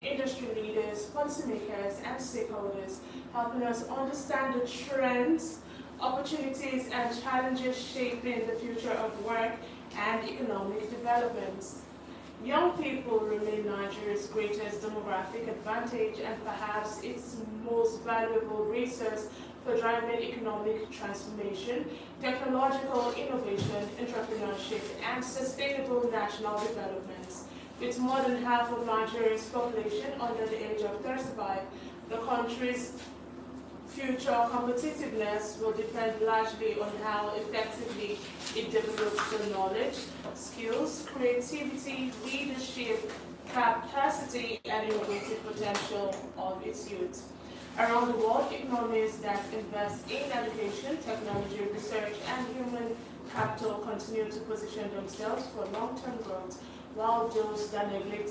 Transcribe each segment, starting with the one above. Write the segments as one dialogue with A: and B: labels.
A: industry leaders, policymakers, and stakeholders, helping us understand the trends, opportunities, and challenges shaping the future of work and economic development. Young people remain Nigeria's greatest demographic advantage and perhaps its most valuable resource for driving economic transformation, technological innovation, entrepreneurship, and sustainable national development. With more than half of Nigeria's population under the age of 35, the country's future competitiveness will depend largely on how effectively it develops the knowledge, skills, creativity, leadership, capacity, and innovative potential of its youth. Around the world, economies that invest in education, technology, research, and human capital continue to position themselves for long-term growth, while those that neglect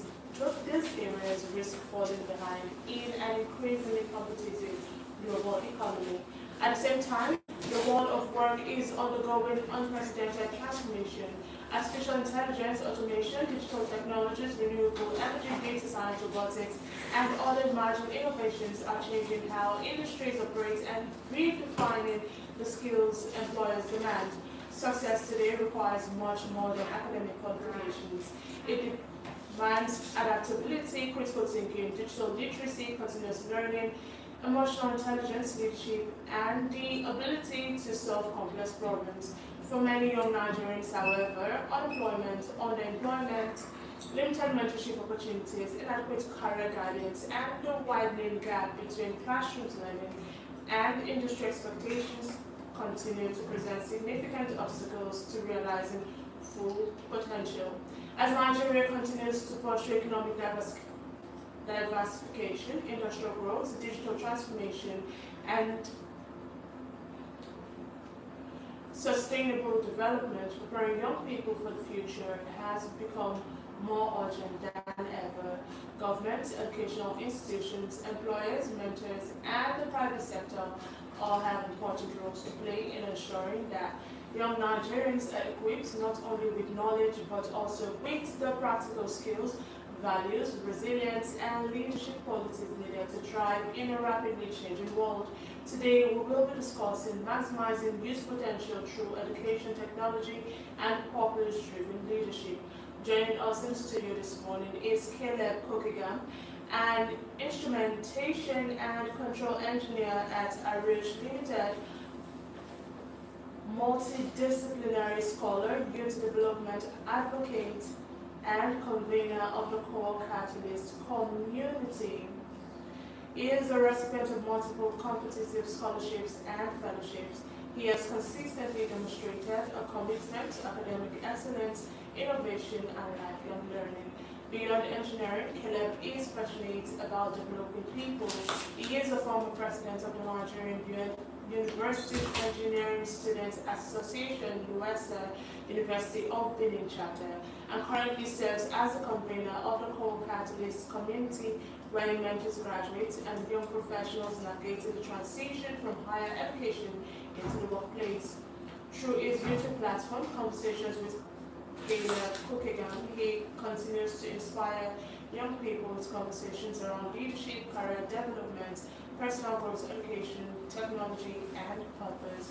A: these areas risk falling behind in an increasingly competitive global economy. At the same time, the world of work is undergoing unprecedented transformation. Artificial intelligence, automation, digital technologies, renewable energy, data science, robotics, and other emerging innovations are changing how industries operate and redefining the skills employers demand. Success today requires much more than academic qualifications. It demands adaptability, critical thinking, digital literacy, continuous learning, emotional intelligence, leadership, and the ability to solve complex problems. For many young Nigerians, however, unemployment, underemployment, limited mentorship opportunities, inadequate career guidance, and the widening gap between classroom learning and industry expectations continue to present significant obstacles to realizing full potential. As Nigeria continues to pursue economic diversification, industrial growth, digital transformation, and sustainable development, preparing young people for the future has become more urgent than ever. Governments, educational institutions, employers, mentors, and the private sector all have important roles to play in ensuring that young Nigerians are equipped not only with knowledge but also with the practical skills, values, resilience, and leadership qualities needed to thrive in a rapidly changing world. Today, we will be discussing maximizing youth potential through education, technology, and purpose-driven leadership. Joining us in studio this morning is Caleb Kokigan, an instrumentation and control engineer at Arish Limited, multidisciplinary scholar, youth development advocate, and convener of the Core Catalyst community. He is a recipient of multiple competitive scholarships and fellowships. He has consistently demonstrated a commitment to academic excellence, innovation, and lifelong learning. Beyond engineering, Caleb is passionate about developing people. He is a former president of the Nigerian University Engineering Students Association, USA, University of Benin chapter, and currently serves as the convener of the Core Catalyst community, where he mentors graduates and young professionals navigating the transition from higher education into the workplace. Through his YouTube platform, Conversations with Caleb Kokigan, he continues to inspire young people with conversations around leadership, career development, personal growth, education, technology, and purpose.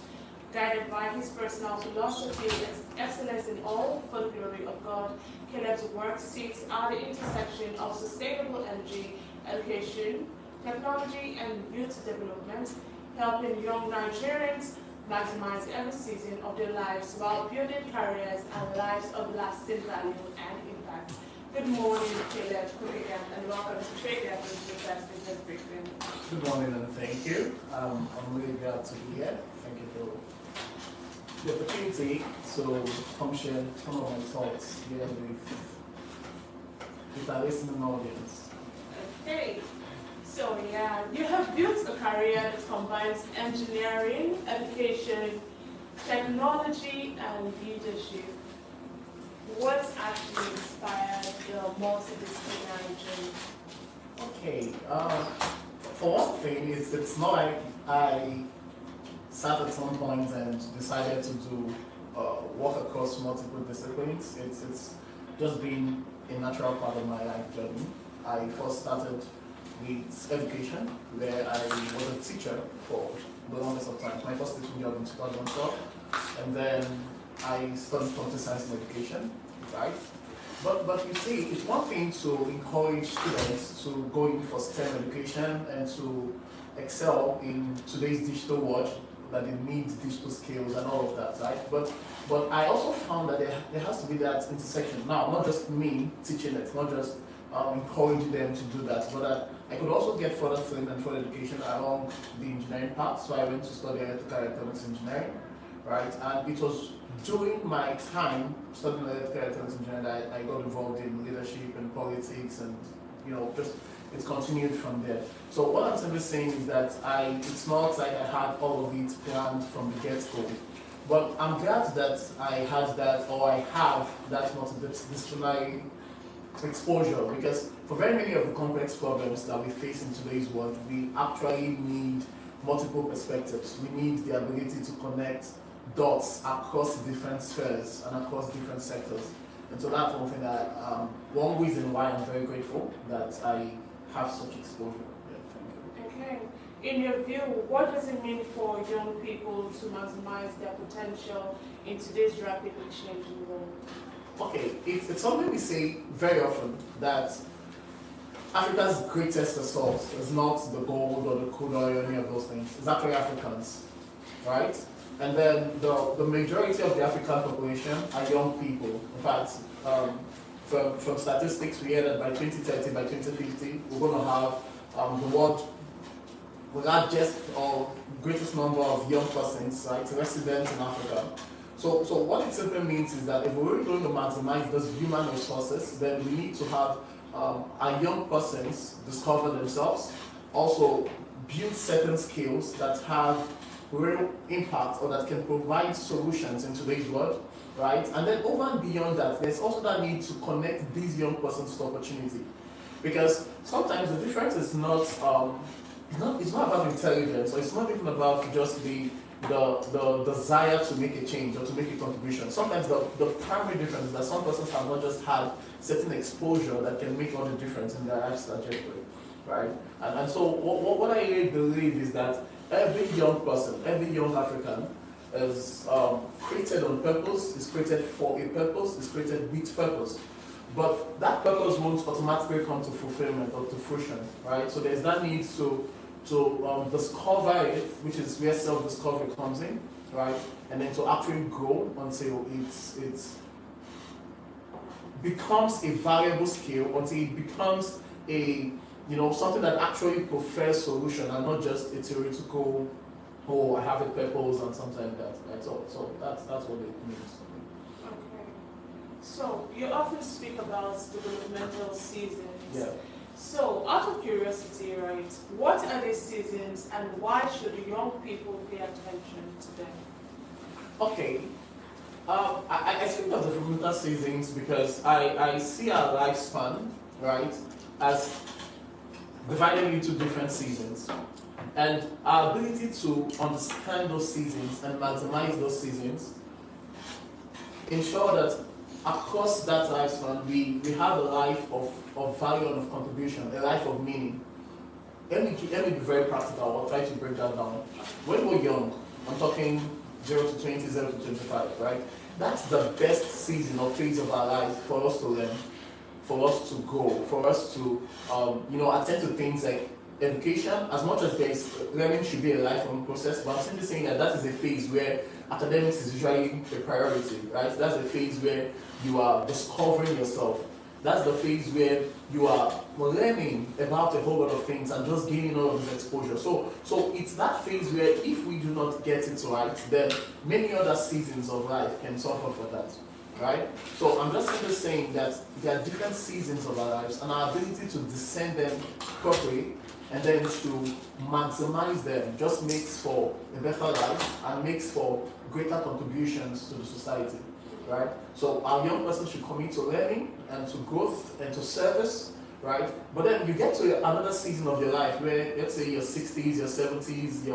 A: Guided by his personal philosophy and excellence in all for the glory of God, Caleb's work sits at the intersection of sustainable energy, education, technology, and youth development, helping young Nigerians maximize every season of their lives while building careers and lives of lasting value and impact. Good morning, Caleb Kokigan, and welcome to Trade Business Briefing.
B: Good morning and thank you. I'm really glad to be here. Thank you for the opportunity to come share some of my thoughts here with our listening audience.
A: Okay, so yeah, you have built a career that combines engineering, education, technology, and leadership. What actually inspired the multidisciplinary journey?
B: Okay, for one thing, it's not like I sat at some point and decided to do work across multiple disciplines. It's just been a natural part of my life journey. I first started with education, where I was a teacher for the longest of time. My first teaching job in 2012, and then I studied computer science and education, right? But you see, it's one thing to encourage students to go in for STEM education and to excel in today's digital world, that it needs digital skills and all of that, right? But I also found that there has to be that intersection. Now, not just me teaching it, not just encouraging them to do that, but that I could also get further training and further education along the engineering path. So I went to study electrical electronics engineering, right? And it was during my time studying electrical electronics engineering that I got involved in leadership and politics, and just it's continued from there. So what I'm simply saying is that it's not like I had all of it planned from the get-go, but I'm glad that I had that, or I have that multidisciplinary exposure, because for very many of the complex problems that we face in today's world, we actually need multiple perspectives. We need the ability to connect dots across different spheres and across different sectors. And so that's one thing that, one reason why I'm very grateful that I have such exposure. Yeah, thank you.
A: Okay. In your view, what does it mean for young people to maximize their potential in today's rapidly changing world?
B: Okay, it's something we say very often, that Africa's greatest resource is not the gold or the crude oil or any of those things. It's actually Africans, right? And then the majority of the African population are young people. In fact, from statistics, we hear that by 2030, by 2050, we're going to have the world's largest or greatest number of young persons, right, residents in Africa. So what it simply means is that if we're really going to maximize those human resources, then we need to have our young persons discover themselves, also build certain skills that have real impact or that can provide solutions in today's world, right? And then over and beyond that, there's also that need to connect these young persons to opportunity. Because sometimes the difference is not, it's not about intelligence, or it's not even about just the desire to make a change or to make a contribution. Sometimes the primary difference is that some persons have not just had certain exposure that can make all the difference in their life's trajectory, right? And so what I really believe is that every young person, every young African is created on purpose, is created for a purpose, is created with purpose. But that purpose won't automatically come to fulfillment or to fruition, right? So there's that need to discover it, which is where self-discovery comes in, right? And then to actually grow until it becomes a valuable skill, until it becomes a something that actually prefers solution and not just a theoretical, oh, I have a purpose and something like that, right? So that's what it means to me.
A: Okay. So you often speak about developmental seasons.
B: Yeah.
A: So, out of curiosity, right, what are these seasons and why should young people pay attention to them?
B: Okay. I speak of developmental seasons because I see our lifespan, right, as divided into different seasons. And our ability to understand those seasons and maximize those seasons ensure that across that lifespan, we have a life of value and of contribution, a life of meaning. Let me be very practical. I'll try to break that down. When we're young, I'm talking 0 to 20, 0 to 25, right? That's the best season or phase of our life for us to learn, for us to grow, for us to attend to things like education. As much as learning should be a lifelong process, but I'm simply saying that is a phase where academics is usually a priority, right? That's a phase where you are discovering yourself. That's the phase where you are learning about a whole lot of things and just gaining all of this exposure. So it's that phase where if we do not get it right, then many other seasons of life can suffer for that, right? So I'm just simply saying that there are different seasons of our lives, and our ability to discern them properly and then to maximize them just makes for a better life and makes for greater contributions to the society, right? So our young person should commit to learning and to growth and to service, right? But then you get to another season of your life where, let's say, your 60s, your 70s,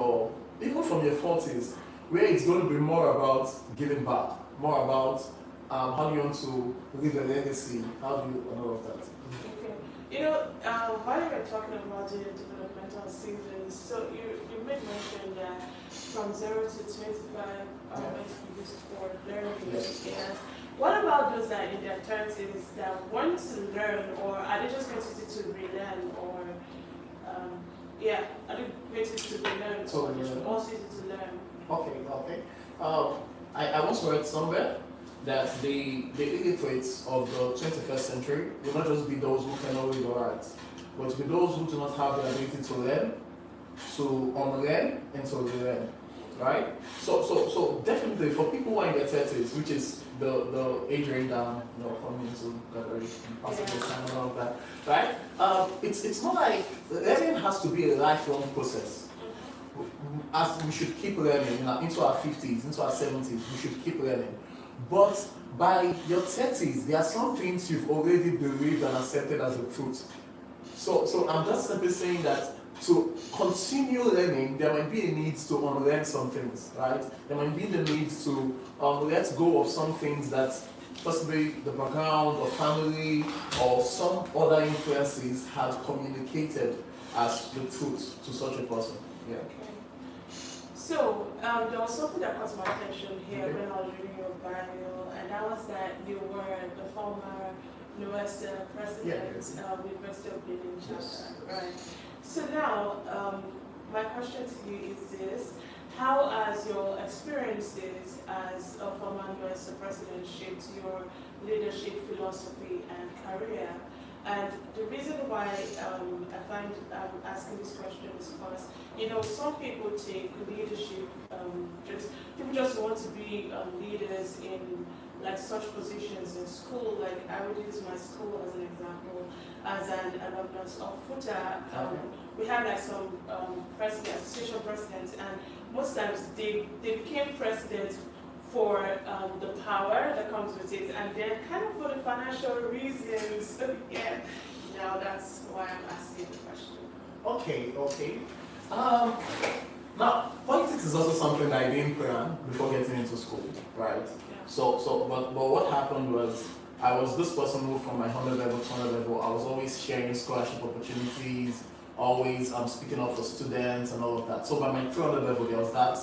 B: even from your 40s, where it's going to be more about giving back, more about how do you want to leave a legacy, how do you, and all of that.
A: Okay. While you were talking about the developmental seasons, so you made mention that from 0 to 25 is used for learning.
B: Yes.
A: Yes. What about those that in their 30s that want to learn, or are they just going to use it to relearn, or are they going to use it to relearn, or they should also use it to learn?
B: Okay. I once read somewhere that the illiterates of the 21st century will not just be those who cannot read or write, but to be those who do not have the ability to learn, to unlearn, and to relearn. Right? So definitely for people who are in their 30s, which is the age range down, coming into graduation, passing the time and all of that, right? It's more like learning has to be a lifelong process. As we should keep learning into our 50s, into our 70s, we should keep learning. But by your 30s, there are some things you've already believed and accepted as a truth. So I'm just simply saying that to continue learning, there might be a need to unlearn some things, right? There might be the need to let go of some things that possibly the background or family or some other influences have communicated as the truth to such a person. Yeah.
A: Okay. So there was something that caught my attention here when I was reading your bio, and that was that you were the former newest president of the University of Benin chapter, right? So now, my question to you is this: how has your experiences as a former US president shaped your leadership philosophy and career? And the reason why I find asking this question is because, some people take leadership, people just want to be leaders in like such positions in school. Like I would use my school as an example, as an alumnus of FUTA. We had like some association presidents, and most times they became presidents for the power that comes with it, and then kind of for the financial reasons. Yeah, now that's why I'm asking the question.
B: Okay. Now, politics is also something that I didn't plan before getting into school, right?
A: Yeah.
B: But what happened was, I was this person who from my 100 level to 100 level, I was always sharing scholarship opportunities, always speaking up for students and all of that. So by my 300 level, there was that,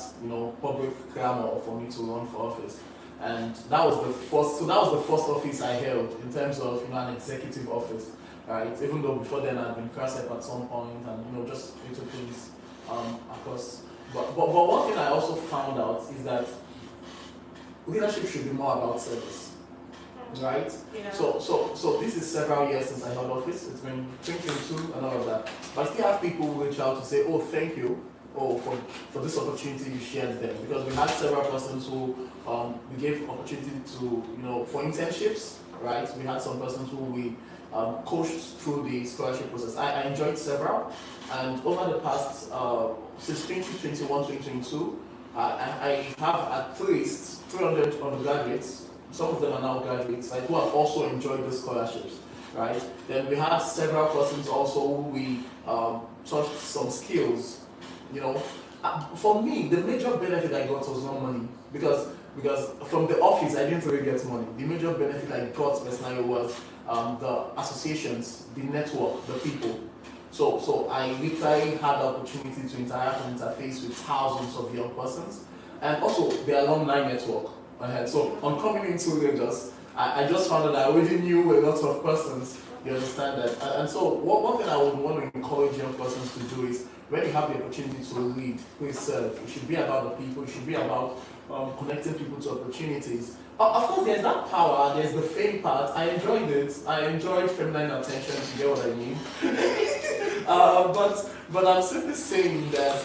B: public clamor for me to run for office. And that was the first office I held in terms of, an executive office, right? Even though before then I'd been CRASEP at some point and, just little things across. But one thing I also found out is that leadership should be more about service. Right?
A: Yeah.
B: So this is several years since I held office. It's been 2022 and all of that. But I still have people who reach out to say, oh, thank you, for this opportunity you shared them. Because we had several persons who we gave opportunity to, for internships, right? We had some persons who we coached through the scholarship process. I enjoyed several, and over the past, since 2021, 2022, I have at least 300 undergraduates. Some of them are now graduates, who have also enjoyed the scholarships, right? Then we have several persons also who we taught some skills, For me, the major benefit I got was not money, because from the office I didn't really get money. The major benefit I got personally was the associations, the network, the people. So I literally had the opportunity to interact and interface with thousands of young persons, and also the alumni network. So on coming into Lagos, I just found that I already knew a lot of persons. You understand that? And so one thing I would want to encourage young persons to do is, when you have the opportunity to lead, please serve. It should be about the people. It should be about connecting people to opportunities. Of course, there's that power. There's the fame part. I enjoyed it. I enjoyed feminine attention. You get what I mean? But I'm simply saying that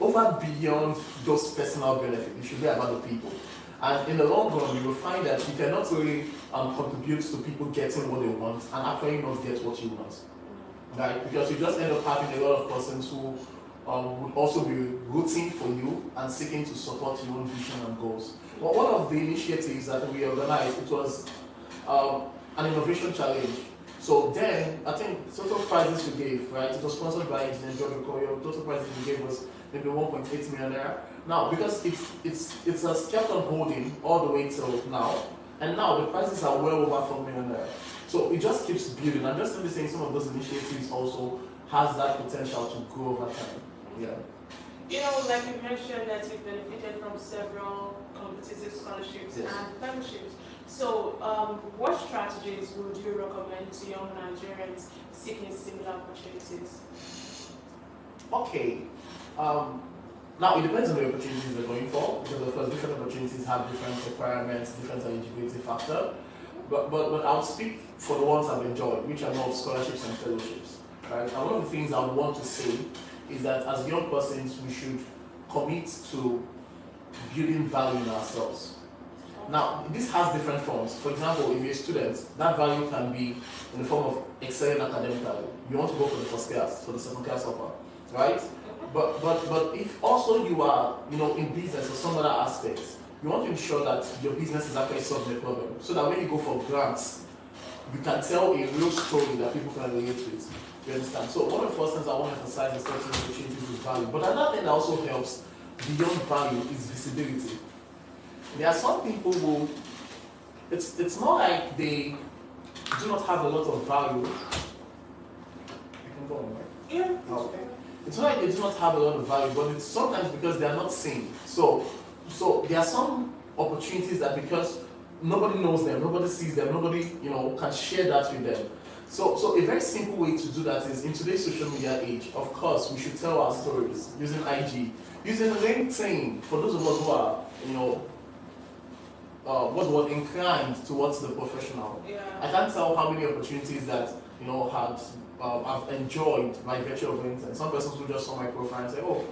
B: over beyond those personal benefits, it should be about the people. And in the long run, you will find that you cannot really contribute to people getting what they want and actually not get what you want. Right? Because you just end up having a lot of persons who would also be rooting for you and seeking to support your own vision and goals. But one of the initiatives that we organized, it was an innovation challenge. So then, I think total prizes we gave, right? It was sponsored by Engineer George Okoyo. Total prizes we gave was maybe 1.8 million naira. Now, because it's a kept on holding all the way till now, and now the prices are well over 4 million naira. So it just keeps building. I'm just simply saying some of those initiatives also has that potential to grow over time. Yeah.
A: You know, like you mentioned that you benefited from several competitive scholarships
B: Yes.
A: and fellowships. So, what strategies would you recommend to young Nigerians seeking similar opportunities?
B: Okay. Now it depends on the opportunities they're going for, because of course different opportunities have different requirements, different eligibility factor. But I'll speak for the ones I've enjoyed, which are more scholarships and fellowships. Right? And one of the things I want to say is that as young persons we should commit to building value in ourselves. Now, this has different forms. For example, if you're a student, that value can be in the form of excelling academically. You want to go for the first class, for the second class upper, right? But if also you are, in business or some other aspects, you want to ensure that your business is actually solving a problem, so that when you go for grants, you can tell a real story that people can relate with. You understand? So one of the first things I want to emphasize is certain opportunities with value. But another thing that also helps beyond value is visibility. There are some people who it's not like they do not have a lot of value. I can go on, right?
A: Yeah.
B: Okay. It's not like they do not have a lot of value, but it's sometimes because they are not seen. So there are some opportunities that because nobody knows them, nobody sees them, nobody can share that with them. So a very simple way to do that is in today's social media age, of course, we should tell our stories using IG, using LinkedIn for those of us who are, inclined towards the professional.
A: Yeah.
B: I can't tell how many opportunities that I've enjoyed by virtue of LinkedIn. Some persons who just saw my profile and say, "Oh,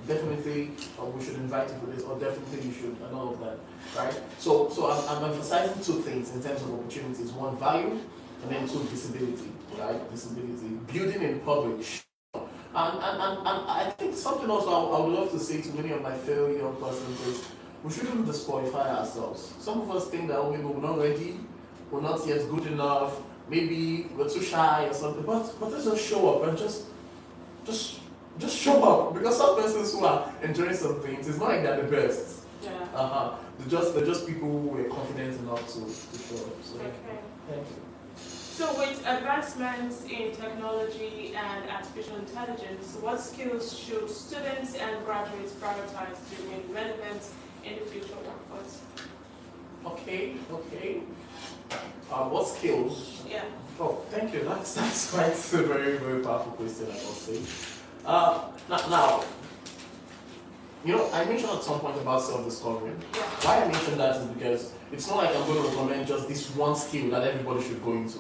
B: definitely we should invite you for this," or "Definitely you should," and all of that, right? So I'm emphasizing two things in terms of opportunities: one, value, and then two, visibility, right? Visibility, building in public. And I think something also I would love to say to many of my fellow young persons is we shouldn't disqualify ourselves. Some of us think that maybe we're not ready, we're not yet good enough, maybe we're too shy or something, but let's just show up and just show up, because some persons who are enjoying some things, it's not like they're the best.
A: Yeah.
B: They're just people who were confident enough to show up. So
A: Okay.
B: thank you.
A: So with advancements in technology and artificial intelligence, what skills should students and graduates prioritize to remain relevant in the future workforce?
B: Okay. What skills?
A: Yeah.
B: Oh, thank you. That's quite a very, very powerful question, I must say. Now, I mentioned at some point about self-discovery.
A: Yeah.
B: Why I mentioned that is because it's not like I'm going to recommend just this one skill that everybody should go into,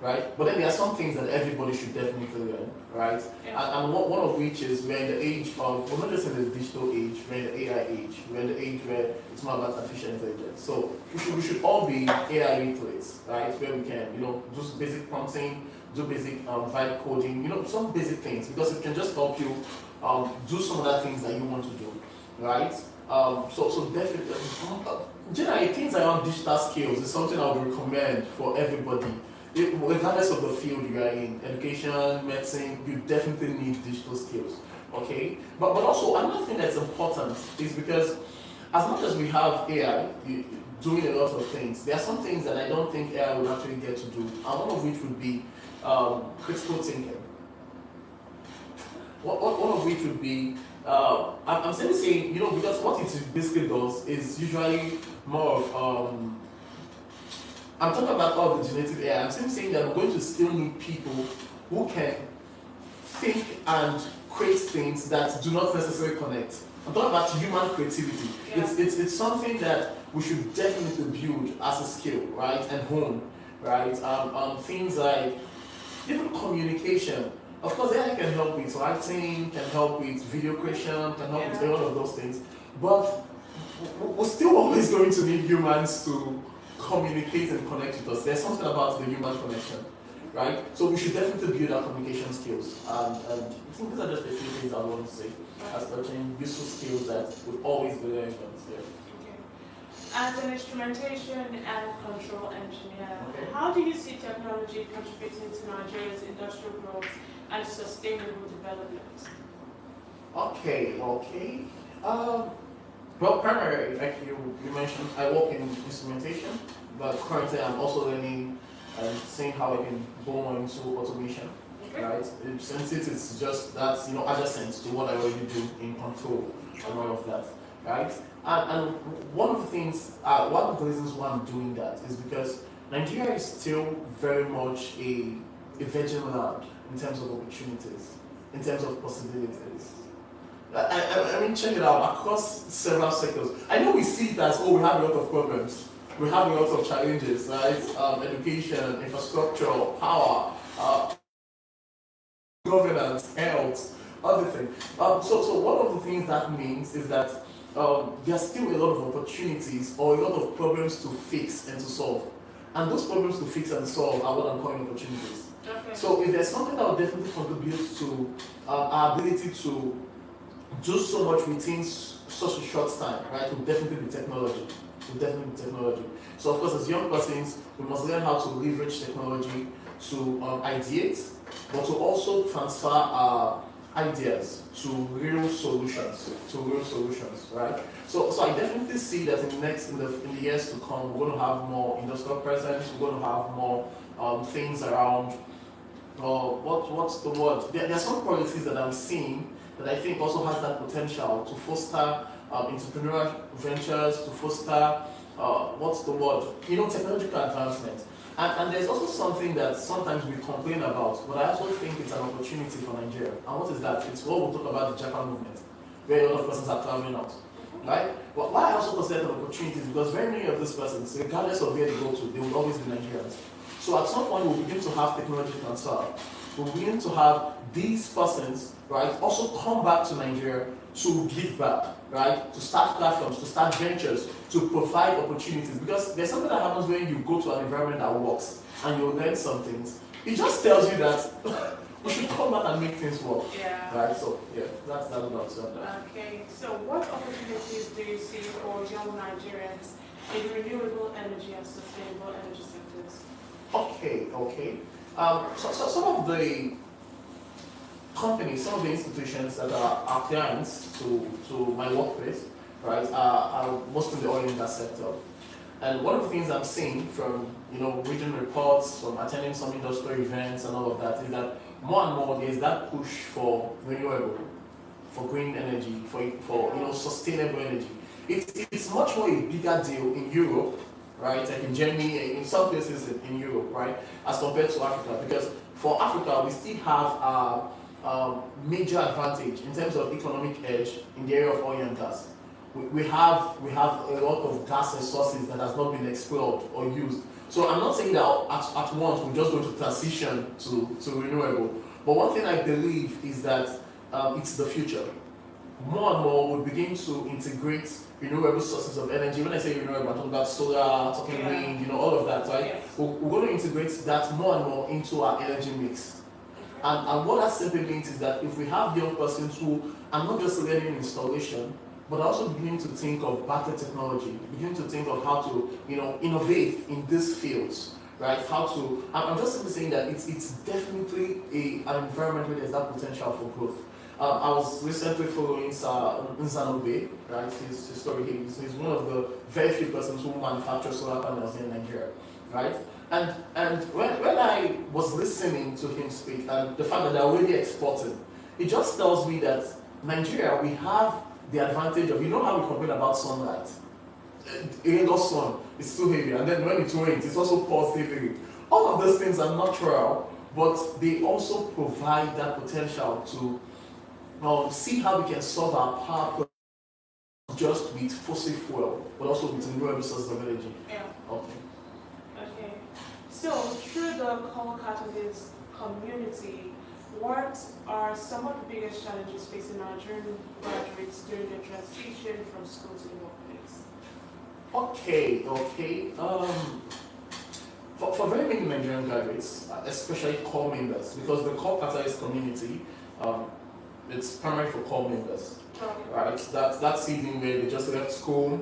B: right? But then there are some things that everybody should definitely learn, right?
A: Yeah.
B: And one of which is we're in the age of, we're not just in the digital age, we're in the AI age, we're in the age where it's more about artificial intelligence. So we should all be AI literate, right? Where we can, do some basic prompting, do basic vibe coding, some basic things, because it can just help you do some of the things that you want to do, right? So definitely, generally things around digital skills is something I would recommend for everybody. Regardless of the field you are in, education, medicine, you definitely need digital skills, okay? But also another thing that's important is because as much as we have AI doing a lot of things, there are some things that I don't think AI would actually get to do, and one of which would be critical thinking. One of which would be, I'm simply saying, because what it basically does is usually more of, I'm talking about all the generative AI. I'm simply saying that we're going to still need people who can think and create things that do not necessarily connect. I'm talking about human creativity.
A: Yeah.
B: It's something that we should definitely build as a skill, right, and hone, right? Things like even communication. Of course, AI can help with writing, can help with video creation, can help with a lot of those things. But we're still always going to need humans to communicate and connect with us. There's something about the human connection, right? So we should definitely build our communication skills. And I think these are just a few things I want to say as touching useful skills that would always be relevant. Yeah.
A: Okay. As an instrumentation and control engineer,
B: Okay.
A: how do you see technology contributing to Nigeria's industrial growth and sustainable development?
B: Okay. Well, primarily, like you mentioned, I work in instrumentation, but currently I'm also learning and seeing how I can go more into automation,
A: Okay.
B: right? Since it's just that, adjacent to what I already do in control and all of that, right? And one of the things, one of the reasons why I'm doing that is because Nigeria is still very much a virgin land in terms of opportunities, in terms of possibilities. I mean, check it out, across several sectors. I know we see it as, oh, we have a lot of problems. We have a lot of challenges, right? Education, infrastructure, power, governance, health, everything. So one of the things that means is that there's still a lot of opportunities or a lot of problems to fix and to solve. And those problems to fix and solve are what I'm calling opportunities.
A: Okay.
B: So if there's something that will definitely contribute to our ability to do so much within such a short time, right, will definitely be technology. Will definitely be technology. So of course, as young persons, we must learn how to leverage technology to ideate, but to also transfer our ideas to real solutions, right? So I definitely see that in the years to come, we're going to have more industrial presence. We're going to have more things around. What's the word? There are some policies that I'm seeing that I think also has that potential to foster entrepreneurial ventures, to foster what's the word? Technological advancement. And there's also something that sometimes we complain about, but I also think it's an opportunity for Nigeria. And what is that? It's what we'll talk about the Japan movement, where a lot of persons are traveling out. Right? But why I also consider it an opportunity is because very many of these persons, regardless of where they go to, they will always be Nigerians. So at some point we'll begin to have technology transfer. We'll begin to have these persons, right, also come back to Nigeria to give back, right, to start platforms, to start ventures, to provide opportunities. Because there's something that happens when you go to an environment that works and you learn some things. It just tells you that we should come back and make things work.
A: Yeah.
B: Right, so yeah, that's about that.
A: Okay, so what opportunities do you see for young Nigerians in renewable energy and sustainable energy sectors?
B: Okay. So some of the companies, some of the institutions that are our clients to my workplace, right, are mostly the oil and gas sector. And one of the things I'm seeing from reading reports, from attending some industry events and all of that is that more and more there's that push for renewable, for green energy, for sustainable energy. It's much more a bigger deal in Europe, right? Like in Germany, in some places in Europe, right, as compared to Africa. Because for Africa, we still have a major advantage in terms of economic edge in the area of oil and gas. We have a lot of gas resources that has not been explored or used. So I'm not saying that at once we're just going to transition to renewable. But one thing I believe is that it's the future. More and more we'll begin to integrate renewable sources of energy. When I say renewable, I'm talking about solar, talking wind, all of that, right?
A: Yes.
B: We're going to integrate that more and more into our energy mix. And what that simply means is that if we have young persons who are not just learning installation, but also beginning to think of better technology, beginning to think of how to, innovate in these fields, right? I'm just simply saying that it's definitely an environment where there's that potential for growth. I was recently following Nzanobe, right? His story. He's one of the very few persons who manufacture solar panels in Nigeria, right? And when I was listening to him speak and the fact that they're already exporting, it just tells me that Nigeria, we have the advantage of, how we complain about sunlight. A sun, it's too heavy, and then when it rains, it's also pours heavily. All of those things are natural, but they also provide that potential to see how we can solve our power problem just with fossil fuel, but also with renewable sources of energy.
A: Yeah.
B: Okay.
A: So through the coal catalyst community, what are some of the biggest challenges facing Nigerian graduates during the transition from school to the workplace?
B: Okay. For very many Nigerian graduates, especially core members, because the core catalyst community, it's primarily for core members, right? That season where they just left school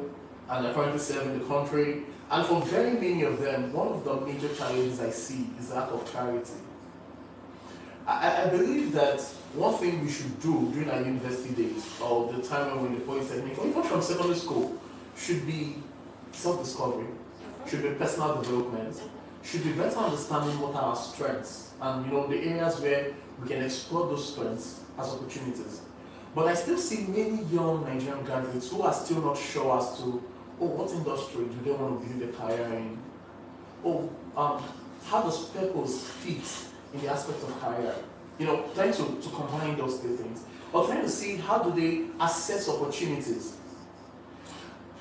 B: and they're currently serving the country. And for very many of them, one of the major challenges I see is lack of clarity. I believe that one thing we should do during our university days, or the time when we're in the polytechnic, or even from secondary school, should be self-discovery, should be personal development, should be better understanding what are our strengths and the areas where we can explore those strengths as opportunities. But I still see many young Nigerian graduates who are still not sure as to, what industry do they want to build a career in? How does purpose fit in the aspect of career? Trying to combine those two things. Or trying to see how do they assess opportunities.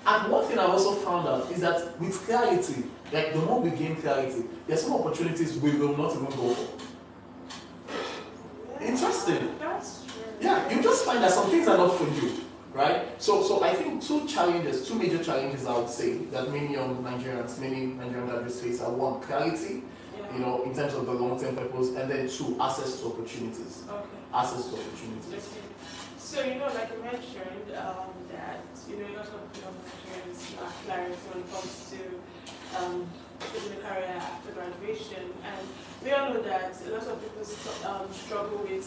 B: And one thing I also found out is that with clarity, like the more we gain clarity, there's some opportunities we will not even go for. Interesting.
A: That's true.
B: Yeah, you just find that some things are not for you, right? So I think two major challenges I would say that many young Nigerians, many Nigerian graduates face are one, clarity, in terms of the long-term purpose, and then two, access to opportunities.
A: Okay.
B: Access to opportunities.
A: So, like you mentioned, that, a lot of Nigerians lack clarity when it comes to choosing a career after graduation. And we all know that a lot of people struggle with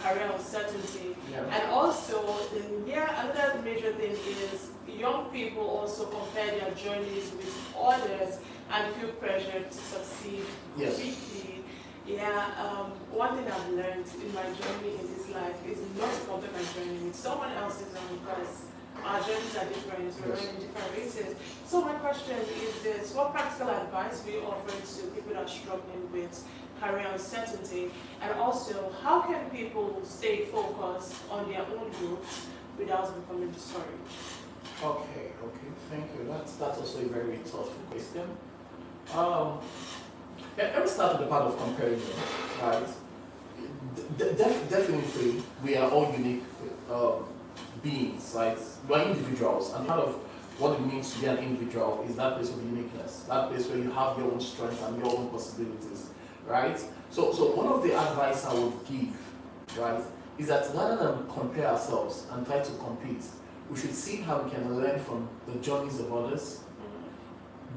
A: career uncertainty.
B: Yeah.
A: And also, another major thing is young people also compare their journeys with others and feel pressure to succeed quickly. One thing I've learned in my journey in this life is not to compare my journey with someone else's because our journeys are different, we're running different races. So my question is this: what practical advice will you offer to people that are struggling with career uncertainty? And also, how can people stay focused on their own growth without becoming discouraged?
B: Okay, thank you. That's also a very thoughtful question. Let me start with the part of comparison, right? Definitely, we are all unique beings, right? We are individuals, and part of what it means to be an individual is that place of uniqueness, that place where you have your own strengths and your own possibilities, right? So one of the advice I would give, right, is that rather than compare ourselves and try to compete, we should see how we can learn from the journeys of others,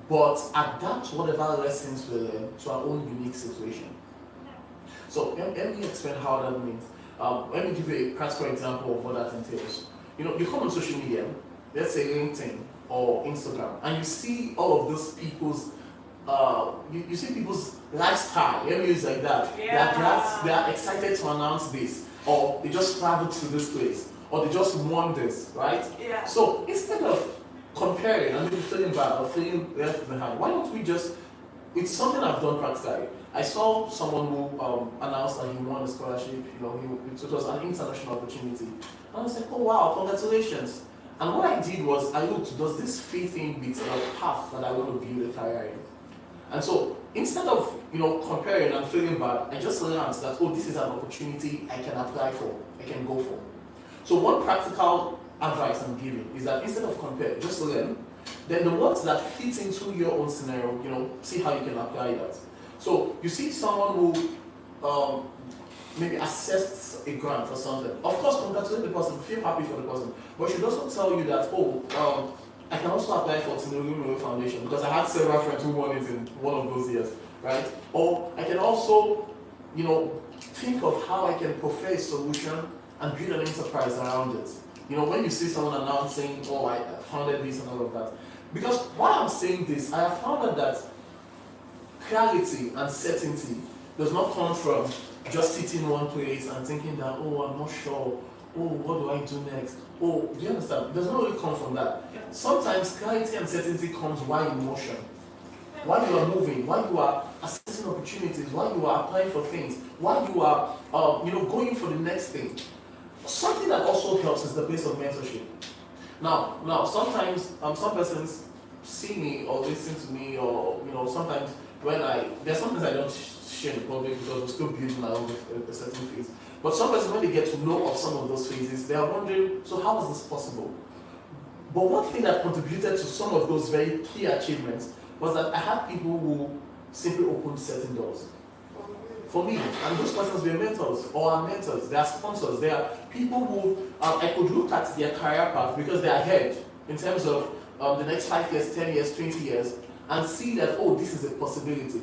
B: but adapt whatever lessons we learn to our own unique situation. So let me explain how that means. Let me give you a practical example of what that entails. You come on social media, let's say LinkedIn or Instagram, and you see all of those people's, you see people's lifestyle. Let me use it like that.
A: Yeah.
B: They are excited to announce this, or they just traveled to this place, or they just won this, right?
A: Yeah.
B: So instead of comparing and maybe feeling bad or feeling left behind, why don't we just, it's something I've done practically. I saw someone who announced that he won a scholarship, it was an international opportunity. And I was like, oh wow, congratulations. And what I did was, I looked, does this fit in with the path that I want to build a career in? And so, instead of, comparing and feeling bad, I just learned that, this is an opportunity I can apply for, I can go for. So one practical advice I'm giving is that instead of compare, just learn. Then the ones that fit into your own scenario, see how you can apply that. So you see someone who maybe assessed a grant or something. Of course, congratulate the person, feel happy for the person. But she should also tell you that, I can also apply for Tinubu Foundation because I had several friends who won it in one of those years, right? Or I can also, think of how I can prefer a solution and build an enterprise around it. When you see someone announcing, I founded this and all of that. Because while I'm saying this, I have found out that clarity and certainty does not come from just sitting in one place and thinking that, I'm not sure, what do I do next? Do you understand? It does not really come from that. Sometimes clarity and certainty comes while in motion. While you are moving, while you are assessing opportunities, while you are applying for things, while you are going for the next thing. Something that also helps is the place of mentorship. Now, sometimes some persons see me or listen to me, or sometimes there's something I don't share in the public because we're still building my own a certain phase. But some persons, when they get to know of some of those phases, they are wondering, so how is this possible? But one thing that contributed to some of those very key achievements was that I had people who simply opened certain doors for me, and those persons were mentors, or are mentors, they are sponsors, they are people who I could look at their career path because they are ahead in terms of the next 5 years, 10 years, 20 years, and see that, this is a possibility.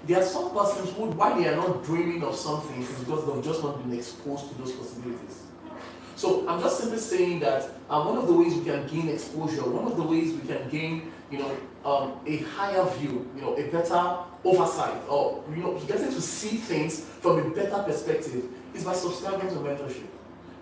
B: There are some persons who, why they are not dreaming of something, is because they've just not been exposed to those possibilities. So I'm just simply saying that one of the ways we can gain exposure, one of the ways we can gain, a higher view, a better oversight, or getting to see things from a better perspective is by subscribing to mentorship,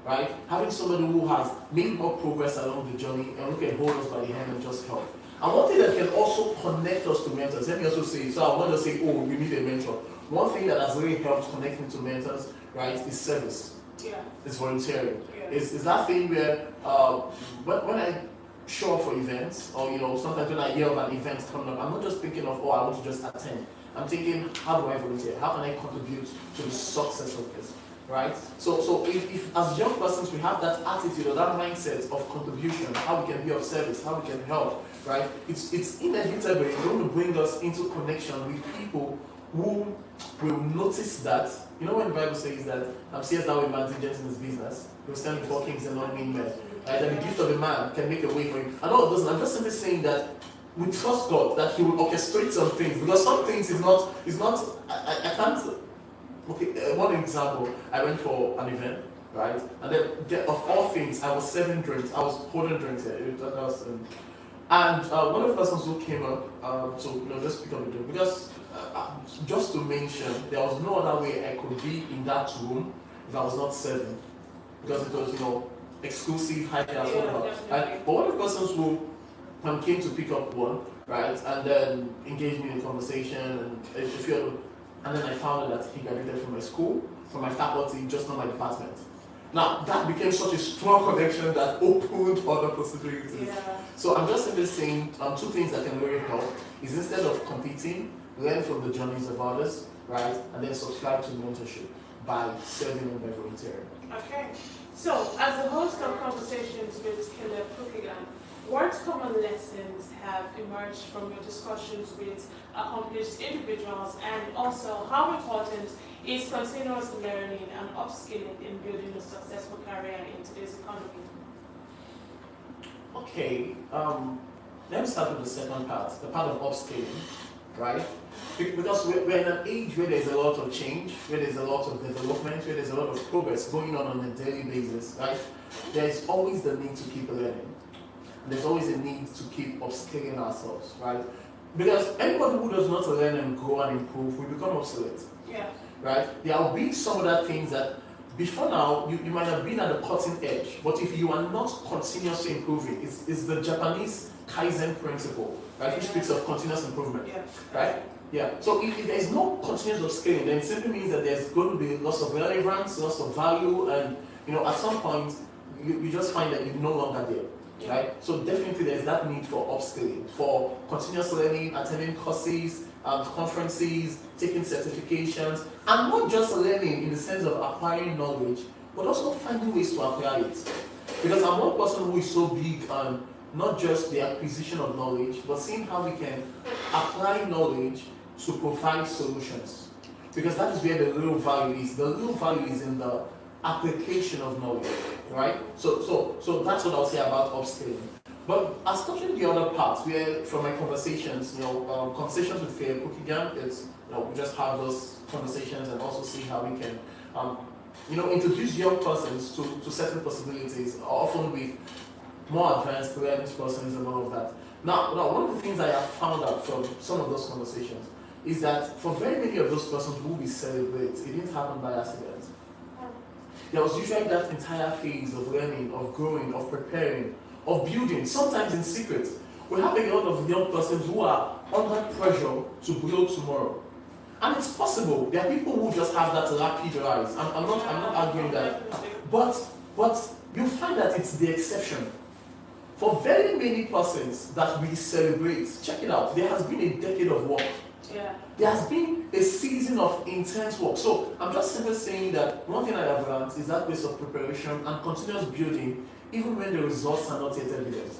B: right? Having somebody who has made more progress along the journey and who can hold us by the hand and just help. And one thing that can also connect us to mentors, let me also say, so I want to say, oh, we need a mentor. One thing that has really helped connecting to mentors, right, is service.
A: Yeah.
B: It's volunteering.
A: Yeah.
B: It's that thing where when I show up for events, or sometimes when I hear of an event coming up, I'm not just thinking of, oh, I want to just attend. I'm thinking, how do I volunteer? How can I contribute to the success of this? Right? So if as young persons we have that attitude or that mindset of contribution, how we can be of service, how we can help, right? It's inevitable. It's going to bring us into connection with people who will notice that. You know when the Bible says that seest thou a man diligent in his business, he will stand before kings and not mean men. Right? That the gift of a man can make a way for him. And all of those, I'm just simply saying that we trust God that He will orchestrate some things, because some things is not I can't. Okay, one example, I went for an event, right? And then, of all things, I was serving drinks. I was holding drinks here. And one of the persons who came up, just pick up the drink, because just to mention, there was no other way I could be in that room if I was not serving, because it was, exclusive, high class, whatever. But one of the persons who came to pick up one, right, and then engaged me in a conversation and a few other. And then I found out that he graduated from my school, from my faculty, just not my department. Now, that became such a strong connection that opened other possibilities.
A: Yeah.
B: So I'm just simply saying two things that can really help is, instead of competing, learn from the journeys of others, right? And then subscribe to mentorship by serving and by volunteering.
A: Okay. So, as the host of Conversations with Caleb Kukigan, what common lessons have emerged from your discussions with accomplished individuals, and also how important is continuous learning and upskilling in building a successful career in today's economy?
B: Okay, let me start with the second part, the part of upskilling, right? Because we're in an age where there's a lot of change, where there's a lot of development, where there's a lot of progress going on a daily basis, right? There's always the need to keep learning. There's always a need to keep upskilling ourselves, right? Because anybody who does not learn and grow and improve will become obsolete.
A: Yeah.
B: Right? There will be some other things that before now you might have been at the cutting edge, but if you are not continuously improving, it's the Japanese Kaizen principle, right? Which speaks of continuous improvement.
A: Yeah.
B: Right? Yeah. So if there is no continuous upskilling, then it simply means that there's going to be loss of relevance, loss of value, and at some point you just find that you're no longer there. Right? So definitely there's that need for upskilling, for continuous learning, attending courses, conferences, taking certifications, and not just learning in the sense of acquiring knowledge, but also finding ways to apply it. Because I'm one person who is so big on not just the acquisition of knowledge, but seeing how we can apply knowledge to provide solutions. Because that is where the real value is. The real value is in the application of knowledge, right? So that's what I'll say about upskilling. But as touching the other parts, where from my conversations, conversations with Caleb Kukigan, it's we just have those conversations and also see how we can, introduce young persons to certain possibilities, often with more advanced learning persons and all of that. Now, one of the things I have found out from some of those conversations is that for very many of those persons who we celebrate, it didn't happen by accident. There was usually that entire phase of learning, of growing, of preparing, of building, sometimes in secret. We have a lot of young persons who are under pressure to build tomorrow. And it's possible. There are people who just have that rapid rise. I'm not arguing that. But you find that it's the exception. For very many persons that we celebrate, check it out, there has been a decade of work.
A: Yeah.
B: There has been a season of intense work. So I'm just simply saying that one thing I have learned is that place of preparation and continuous building, even when the results are not yet evident.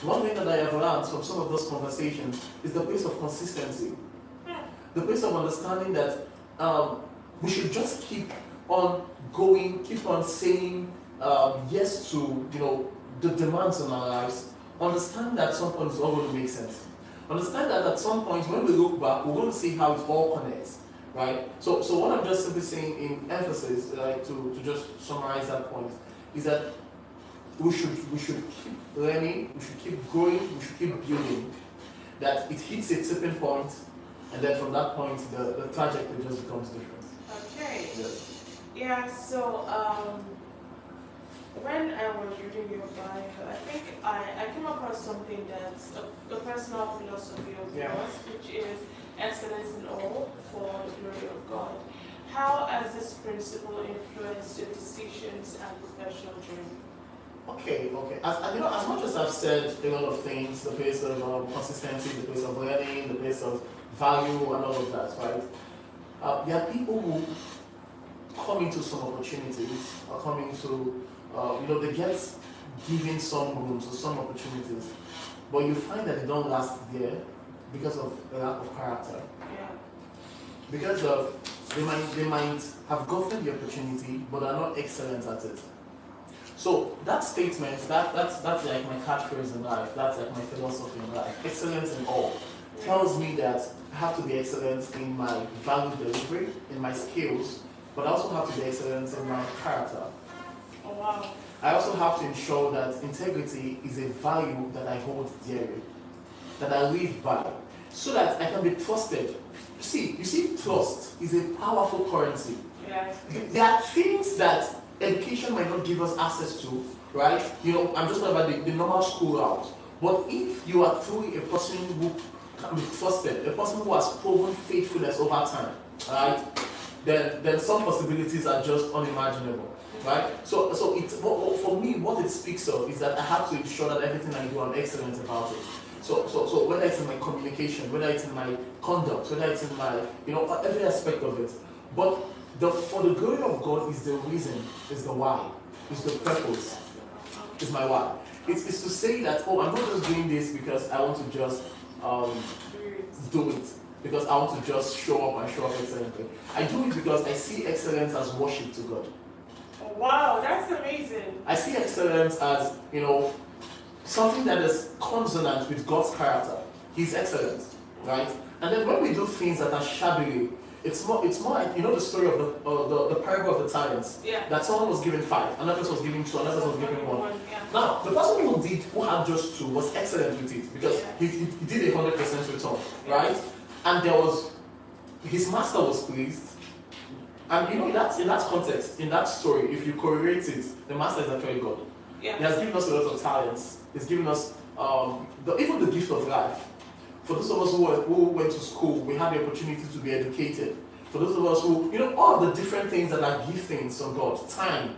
B: One thing that I have learned from some of those conversations is the place of consistency. The place of understanding that we should just keep on going, keep on saying yes to the demands on our lives. Understand that at some point it's all going to make sense. Understand that at some point when we look back, we're going to see how it all connects, right? So what I'm just simply saying in emphasis, to just summarize that point, is that we should keep learning, we should keep growing, we should keep building. That it hits a tipping point, and then from that point, the trajectory just becomes different.
A: Okay.
B: Yes.
A: Yeah, so when I was reading your Bible, I think I came across something that's a personal philosophy of
B: Yeah.
A: yours, which is excellence in all for the glory of God. How has this principle influenced your decisions and professional journey?
B: Okay. As much as I've said a lot of things, the place of consistency, the place of learning, the place of value, and all of that, right? There are people who come into some opportunities, or come into, they get given some rooms or some opportunities, but you find that they don't last there because of a lack of character.
A: Yeah.
B: Because of they might have gotten the opportunity, but are not excellent at it. So that statement, that's like my catchphrase in life. That's like my philosophy in life. Excellence in all tells me that I have to be excellent in my value delivery, in my skills, but I also have to be excellent in my character.
A: Oh wow.
B: I also have to ensure that integrity is a value that I hold dearly, that I live by, so that I can be trusted. You see, trust is a powerful currency.
A: Yeah.
B: There are things that education might not give us access to, right? I'm just talking about the normal school route. But if you are truly a person who can be trusted, a person who has proven faithfulness over time, right? Then some possibilities are just unimaginable, right? So for me, what it speaks of is that I have to ensure that everything I do, I'm excellent about it. So whether it's in my communication, whether it's in my conduct, whether it's in my, every aspect of it. But for the glory of God is the reason, is the why, is the purpose, is my why. It's to say that, I'm not just doing this because I want to just do it, because I want to just show up and show up excellently. I do it because I see excellence as worship to God.
A: Oh, wow, that's amazing.
B: I see excellence as, something that is consonant with God's character. He's excellent, right? And then when we do things that are shabbily, it's more like, the story of the parable of the talents.
A: Yeah.
B: That someone was given 5, another person was given 2, another person was given 1.
A: Yeah.
B: Now, the person who had just 2 was excellent with it because he did 100% return, right? And his master was pleased. And in that context, in that story, if you correlate it, the master is actually God.
A: Yeah.
B: He has given us a lot of talents. He's given us even the gift of life. For those of us who went to school, we had the opportunity to be educated. For those of us who, all the different things that are giftings from God, time,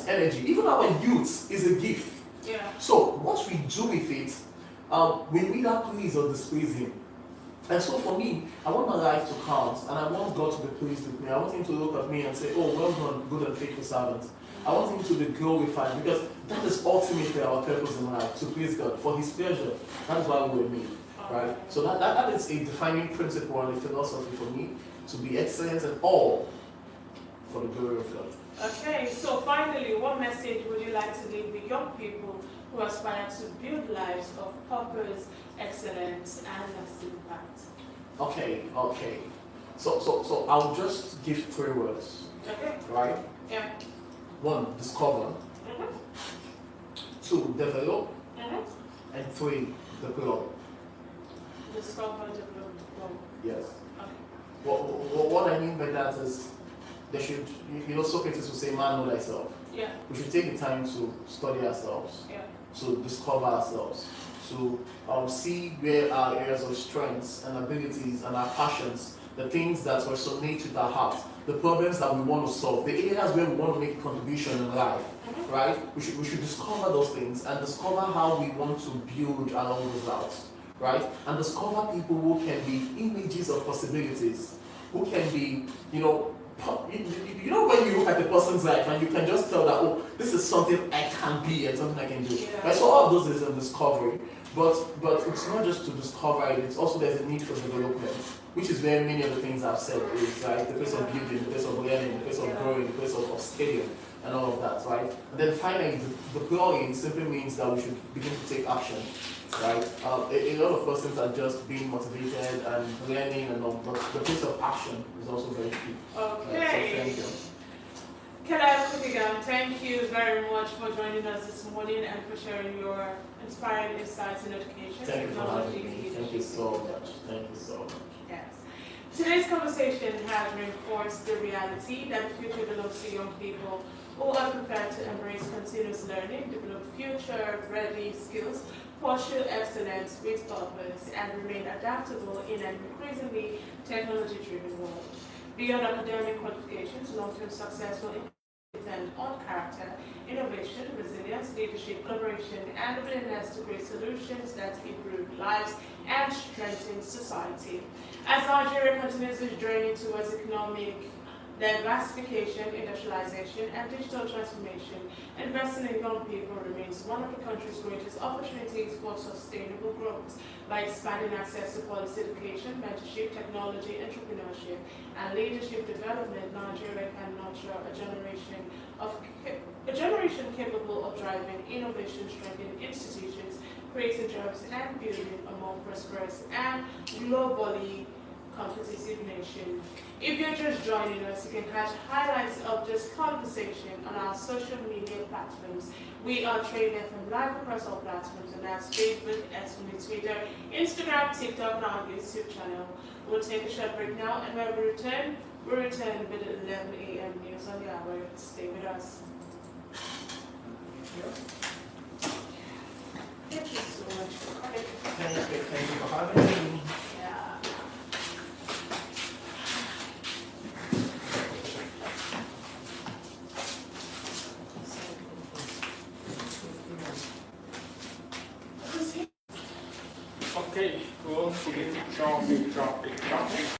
B: energy, even our youth is a gift.
A: Yeah.
B: So what we do with it, we either please or displease Him. And so for me, I want my life to count, and I want God to be pleased with me. I want Him to look at me and say, "Oh, well done, good and faithful servant." I want Him to be glorified, because that is ultimately our purpose in life, to please God, for His pleasure. That is why we're made, right? So that is a defining principle and a philosophy for me, to be excellent in all for the glory of God.
A: Okay, so finally, what message would you like to leave with young people who aspire to build lives of purpose, excellence, and lasting impact?
B: Okay. So I'll just give 3 words,
A: Okay.
B: right?
A: Yeah.
B: 1, discover. 2, develop. And 3, develop.
A: Discover, develop.
B: Yes.
A: Okay.
B: What I mean by that is, they should, Socrates would say, "Man, know thyself."
A: Yeah.
B: We should take the time to study ourselves,
A: Yeah.
B: to discover ourselves, to see where our areas of strengths and abilities and our passions, the things that resonate with our hearts, the problems that we want to solve, the areas where we want to make a contribution in life, right? We should discover those things and discover how we want to build along those routes, right? And discover people who can be images of possibilities, who can be, when you look at the person's life and you can just tell that, oh, this is something I can be and something I can do.
A: Yeah.
B: Right? So all of those is a discovery. But it's not just to discover it, it's also there's a need for development, which is where many of the things I've said is, right? The place of building, the place of learning, the place of growing, the place of upscaling, and all of that, right? And then finally, deploying simply means that we should begin to take action, right? A lot of persons are just being motivated and learning and all, but the place of action is also very key.
A: Okay.
B: Right? So thank you.
A: Can I quickly Tigam, thank you very much for joining us this morning and for sharing your inspiring insights in education.
B: Thank you for having me.
A: technology,
B: Thank you so much. Thank you so much.
A: Yes. Today's conversation has reinforced the reality that the future belongs to young people who are prepared to embrace continuous learning, develop future-ready skills, pursue excellence with purpose, and remain adaptable in an increasingly technology-driven world. Beyond academic qualifications, long-term success will depend on character, innovation, resilience, leadership, collaboration, and the willingness to create solutions that improve lives and strengthen society. As Nigeria continues its journey towards economic diversification, industrialization, and digital transformation, investing in young people remains one of the country's greatest opportunities for sustainable growth. By expanding access to quality education, mentorship, technology, entrepreneurship, and leadership development, Nigeria can nurture a generation capable of driving innovation, strengthening institutions, creating jobs, and building a more prosperous and globally competitive nation. If you're just joining us, you can catch highlights of this conversation on our social media platforms. We are Trade FM live across all platforms, and that's Facebook, X, Twitter, Instagram, TikTok, and our YouTube channel. We'll take a short break now, and when we return with 11 a.m. news on the hour. Stay with us. Thank you so much for coming.
B: Thank you for having me.
A: Yeah.
C: Okay, cool. Drop it.